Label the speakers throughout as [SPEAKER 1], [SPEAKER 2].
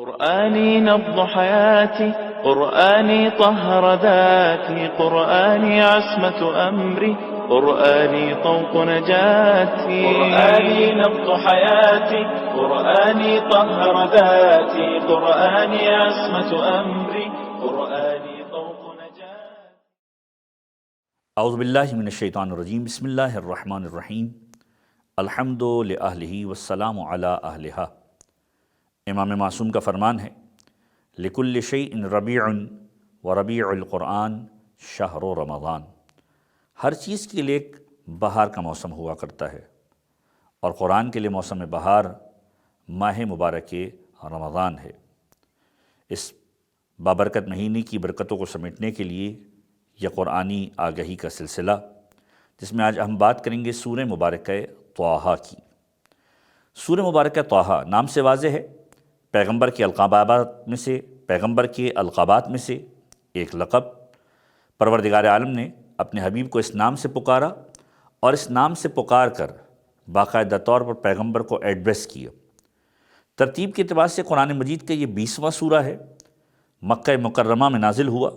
[SPEAKER 1] قرآني نبض حياتي، قرآني طهر ذاتي، قرآني عصمة أمري، قرآني طوق نجاتي. قرآني نبض حياتي، قرآني طهر ذاتي، قرآني عصمة أمري، قرآني طوق نجاتي.
[SPEAKER 2] اعوذ باللہ من الشیطان الرجیم، بسم اللہ الرحمن الرحیم، الحمد لأہلہ والسلام علی اہلہا۔ امام معصوم کا فرمان ہے، لکل شیء ربیع وربیع القرآن شہر رمضان۔ ہر چیز کے لیے ایک بہار کا موسم ہوا کرتا ہے، اور قرآن کے لیے موسم بہار ماہ مبارک رمضان ہے۔ اس بابرکت مہینے کی برکتوں کو سمیٹنے کے لیے یہ قرآنی آگہی کا سلسلہ، جس میں آج ہم بات کریں گے سورہ مبارکہ طٰہٰ کی۔ سورہ مبارکہ طٰہٰ نام سے واضح ہے، پیغمبر کے القابات میں سے ایک لقب۔ پروردگار عالم نے اپنے حبیب کو اس نام سے پکارا، اور اس نام سے پکار کر باقاعدہ طور پر پیغمبر کو ایڈریس کیا۔ ترتیب کے اعتبار سے قرآن مجید کا یہ 20واں سورہ ہے، مکہ مکرمہ میں نازل ہوا،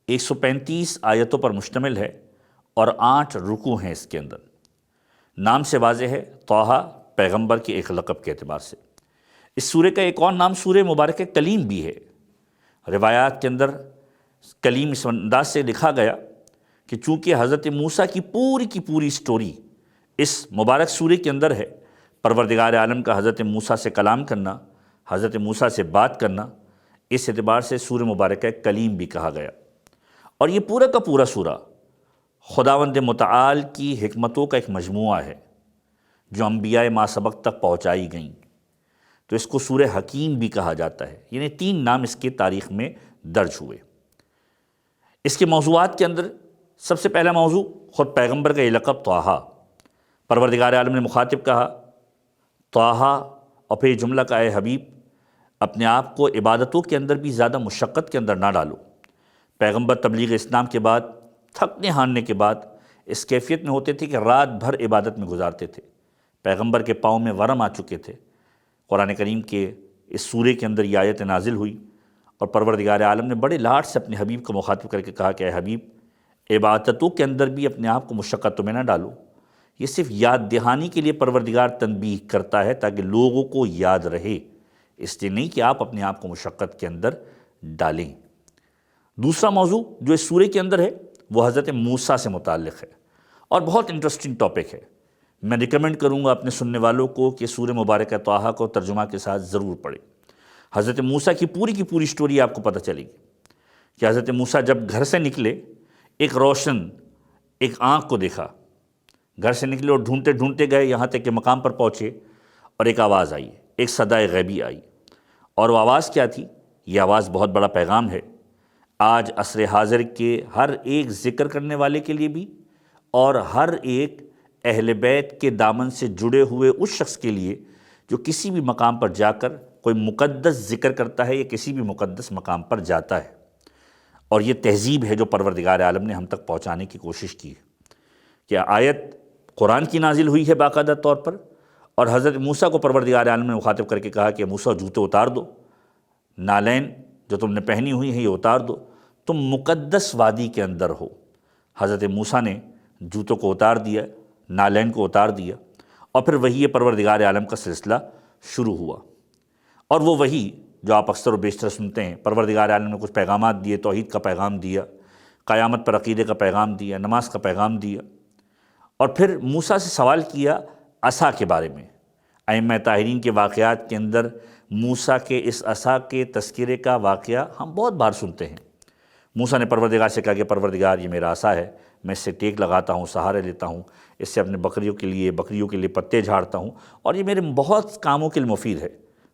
[SPEAKER 2] 135 آیتوں پر مشتمل ہے، اور 8 رکوع ہیں اس کے اندر۔ نام سے واضح ہے، طٰہٰ پیغمبر کے ایک لقب کے اعتبار سے۔ اس سورہ کا ایک اور نام سورہ مبارکہ کلیم بھی ہے۔ روایات کے اندر کلیم اس انداز سے لکھا گیا کہ چونکہ حضرت موسیٰ کی پوری سٹوری اس مبارک سورہ کے اندر ہے، پروردگار عالم کا حضرت موسیٰ سے کلام کرنا، حضرت موسیٰ سے بات کرنا، اس اعتبار سے سورہ مبارکہ کلیم بھی کہا گیا۔ اور یہ پورا کا پورا سورہ خداوند متعال کی حکمتوں کا ایک مجموعہ ہے، جو انبیاء ما سبق تک پہنچائی گئیں، تو اس کو سورہ حکیم بھی کہا جاتا ہے۔ یعنی 3 نام اس کے تاریخ میں درج ہوئے۔ اس کے موضوعات کے اندر سب سے پہلا موضوع خود پیغمبر کا یہ لقب طٰہٰ۔ پروردگار عالم نے مخاطب کہا طٰہٰ، اور پھر جملہ کا اے حبیب، اپنے آپ کو عبادتوں کے اندر بھی زیادہ مشقت کے اندر نہ ڈالو۔ پیغمبر تبلیغ اسلام کے بعد، تھکنے ہارنے کے بعد اس کیفیت میں ہوتے تھے کہ رات بھر عبادت میں گزارتے تھے۔ پیغمبر کے پاؤں میں ورم آ چکے تھے۔ قرآن کریم کے اس سورے کے اندر یہ آیت نازل ہوئی، اور پروردگار عالم نے بڑے لاڈ سے اپنے حبیب کو مخاطب کر کے کہا کہ اے حبیب، عبادتوں کے اندر بھی اپنے آپ کو مشقتوں میں نہ ڈالو۔ یہ صرف یاد دہانی کے لیے پروردگار تنبیہ کرتا ہے، تاکہ لوگوں کو یاد رہے، اس لیے نہیں کہ آپ اپنے آپ کو مشقت کے اندر ڈالیں۔ دوسرا موضوع جو اس سورے کے اندر ہے، وہ حضرت موسیٰ سے متعلق ہے، اور بہت انٹرسٹنگ ٹاپک ہے۔ میں ریکمینڈ کروں گا اپنے سننے والوں کو کہ سورہ مبارکہ طٰہٰ کو ترجمہ کے ساتھ ضرور پڑھیں۔ حضرت موسیٰ کی پوری سٹوری آپ کو پتہ چلے گی کہ حضرت موسیٰ جب گھر سے نکلے، ایک روشن ایک آنکھ کو دیکھا، گھر سے نکلے اور ڈھونڈتے گئے، یہاں تک کہ مقام پر پہنچے، اور ایک آواز آئی، ایک صدائے غیبی آئی۔ اور وہ آواز کیا تھی؟ یہ آواز بہت بڑا پیغام ہے، آج عصر حاضر کے ہر ایک ذکر کرنے والے کے لیے بھی، اور ہر ایک اہل بیت کے دامن سے جڑے ہوئے اس شخص کے لیے جو کسی بھی مقام پر جا کر کوئی مقدس ذکر کرتا ہے یا کسی بھی مقدس مقام پر جاتا ہے۔ اور یہ تہذیب ہے جو پروردگار عالم نے ہم تک پہنچانے کی کوشش کی ہے، کہ آیت قرآن کی نازل ہوئی ہے باقاعدہ طور پر، اور حضرت موسیٰ کو پروردگار عالم نے مخاطب کر کے کہا کہ موسیٰ جوتے اتار دو، نالین جو تم نے پہنی ہوئی ہیں یہ اتار دو، تم مقدس وادی کے اندر ہو۔ حضرت موسیٰ نے جوتوں کو اتار دیا، نالین کو اتار دیا، اور پھر وحی پروردگار عالم کا سلسلہ شروع ہوا۔ اور وہ وحی جو آپ اکثر و بیشتر سنتے ہیں، پروردگار عالم نے کچھ پیغامات دیے، توحید کا پیغام دیا، قیامت پر عقیدے کا پیغام دیا، نماز کا پیغام دیا، اور پھر موسیٰ سے سوال کیا عصا کے بارے میں۔ ائمہ طاہرین کے واقعات کے اندر موسیٰ کے اس عصا کے تذکرے کا واقعہ ہم بہت بار سنتے ہیں۔ موسیٰ نے پروردگار سے کہا کہ پروردگار یہ میرا عصا ہے، میں اس سے ٹیک لگاتا ہوں، سہارے لیتا ہوں، اس سے اپنے بکریوں کے لیے پتے جھاڑتا ہوں، اور یہ میرے بہت کاموں کے لیے مفید ہے۔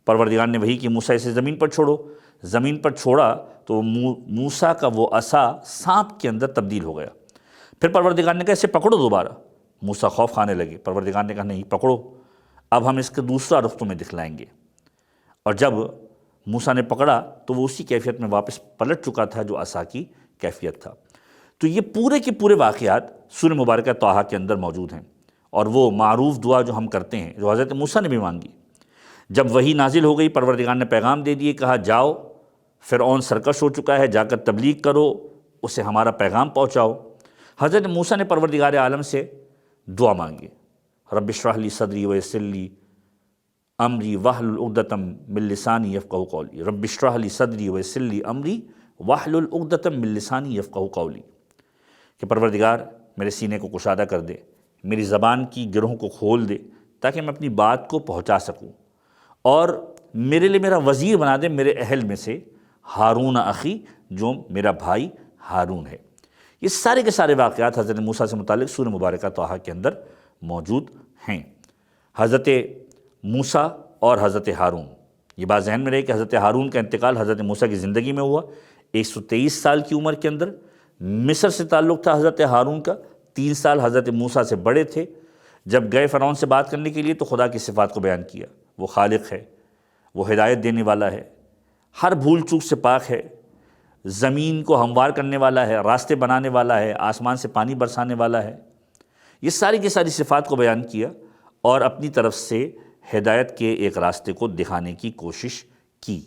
[SPEAKER 2] پروردگار نے وحی کہ موسیٰ اسے زمین پر چھوڑو۔ زمین پر چھوڑا تو موسیٰ کا وہ عصا سانپ کے اندر تبدیل ہو گیا۔ پھر پروردگار نے کہا اسے پکڑو دوبارہ۔ موسیٰ خوف کھانے لگے، پروردگار نے کہا نہیں پکڑو، اب ہم اس کا دوسرا رخ تمہیں دکھلائیں گے۔ اور جب موسیٰ نے پکڑا تو وہ اسی کیفیت میں واپس پلٹ چکا تھا جو عصا کی کیفیت تھا۔ تو یہ پورے کے پورے واقعات سورہ مبارکہ طٰہٰ کے اندر موجود ہیں، اور وہ معروف دعا جو ہم کرتے ہیں، جو حضرت موسیٰ نے بھی مانگی، جب وحی نازل ہو گئی پروردگار نے پیغام دے دیے، کہا جاؤ فرعون سرکش ہو چکا ہے، جا کر تبلیغ کرو، اسے ہمارا پیغام پہنچاؤ۔ حضرت موسیٰ نے پروردگار عالم سے دعا مانگی، رب اشرح لی صدری ویسر لی امری واحلل عقدۃ من لسانی یفقہوا قولی، رب اشرح لی صدری ویسر لی امری واحلل عقدۃ من لسانی یفقہوا قولی، کہ پروردگار میرے سینے کو کشادہ کر دے، میری زبان کی گرہوں کو کھول دے تاکہ میں اپنی بات کو پہنچا سکوں، اور میرے لیے میرا وزیر بنا دے میرے اہل میں سے ہارون اخی، جو میرا بھائی ہارون ہے۔ یہ سارے کے سارے واقعات حضرت موسیٰ سے متعلق سورہ مبارکہ طٰہٰ کے اندر موجود ہیں۔ حضرت موسیٰ اور حضرت ہارون، یہ بات ذہن میں رہے کہ حضرت ہارون کا انتقال حضرت موسیٰ کی زندگی میں ہوا 123 سال کی عمر کے اندر۔ مصر سے تعلق تھا حضرت ہارون کا، 3 سال حضرت موسیٰ سے بڑے تھے۔ جب گئے فرعون سے بات کرنے کے لیے تو خدا کی صفات کو بیان کیا، وہ خالق ہے، وہ ہدایت دینے والا ہے، ہر بھول چوک سے پاک ہے، زمین کو ہموار کرنے والا ہے، راستے بنانے والا ہے، آسمان سے پانی برسانے والا ہے۔ یہ ساری کی ساری صفات کو بیان کیا اور اپنی طرف سے ہدایت کے ایک راستے کو دکھانے کی کوشش کی۔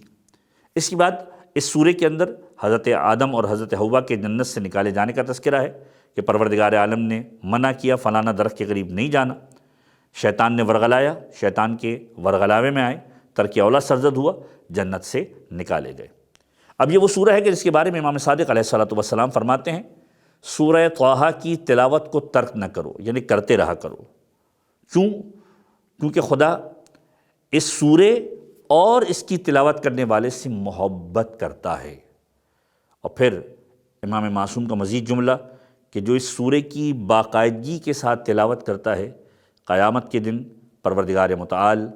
[SPEAKER 2] اس کے بعد اس سورے کے اندر حضرت آدم اور حضرت حوا کے جنت سے نکالے جانے کا تذکرہ ہے کہ پروردگار عالم نے منع کیا فلانا درخت کے قریب نہیں جانا، شیطان نے ورغلایا، شیطان کے ورغلاوے میں آئے، ترک اولا سرزد ہوا، جنت سے نکالے گئے۔ اب یہ وہ سورہ ہے کہ جس کے بارے میں امام صادق علیہ السلام فرماتے ہیں، سورہ طٰہٰ کی تلاوت کو ترک نہ کرو، یعنی کرتے رہا کرو۔ کیونکہ خدا اس سورے اور اس کی تلاوت کرنے والے سے محبت کرتا ہے۔ اور پھر امام معصوم کا مزید جملہ کہ جو اس سورے کی باقاعدگی کے ساتھ تلاوت کرتا ہے، قیامت کے دن پروردگار متعال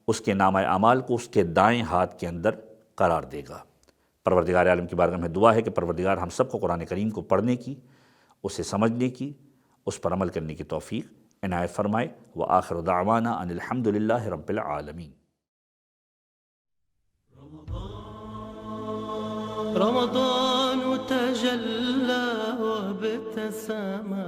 [SPEAKER 2] اس کے نامہ اعمال کو اس کے دائیں ہاتھ کے اندر قرار دے گا۔ پروردگار عالم کی بارگاہ میں دعا ہے کہ پروردگار ہم سب کو قرآن کریم کو پڑھنے کی، اسے سمجھنے کی، اس پر عمل کرنے کی توفیق عنایت فرمائے۔ وآخر دعوانا ان الحمد للہ رب العالمین۔
[SPEAKER 3] رمضان تجلى وابتسما